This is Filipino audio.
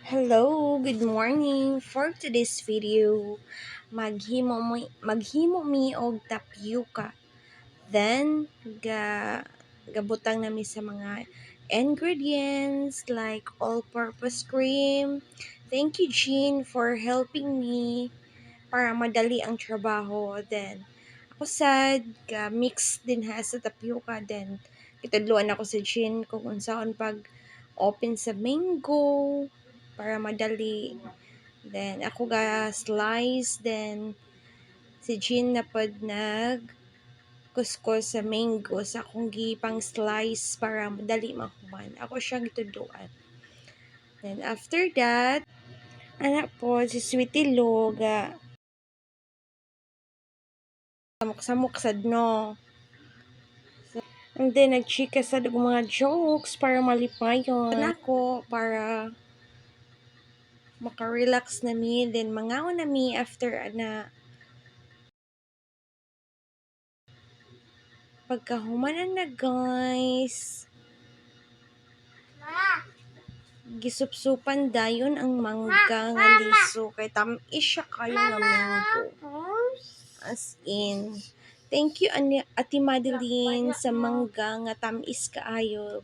Hello, good morning. For today's video, maghimo mi og tapioca. Then gabutang nami sa mga ingredients like all-purpose cream. Thank you, Jean, for helping me para madali ang trabaho. Then ako sad ga mix din ha sa tapioca. Then kitudloan ako sa Jean kung unsaon pag open sa mango para madali. Then, ako ga slice. Then, si Jean na pod nag kuskus sa mango sa akong gipang slice para madali mahuman. Ako siya gituduan. Then, after that, anak po, si Sweetie Lo, ga samok-samok sad no. And then, nagchika sa mga jokes para malipayon. Ako, para maka-relax na mi. Then, mangaon na mi after pagkahumanan na guys. Gisupsupan dayon ang mangga nga liso kay tamis siya kayo nga mango. As in, thank you Ate Madeline sa mangga nga tamis kaayo.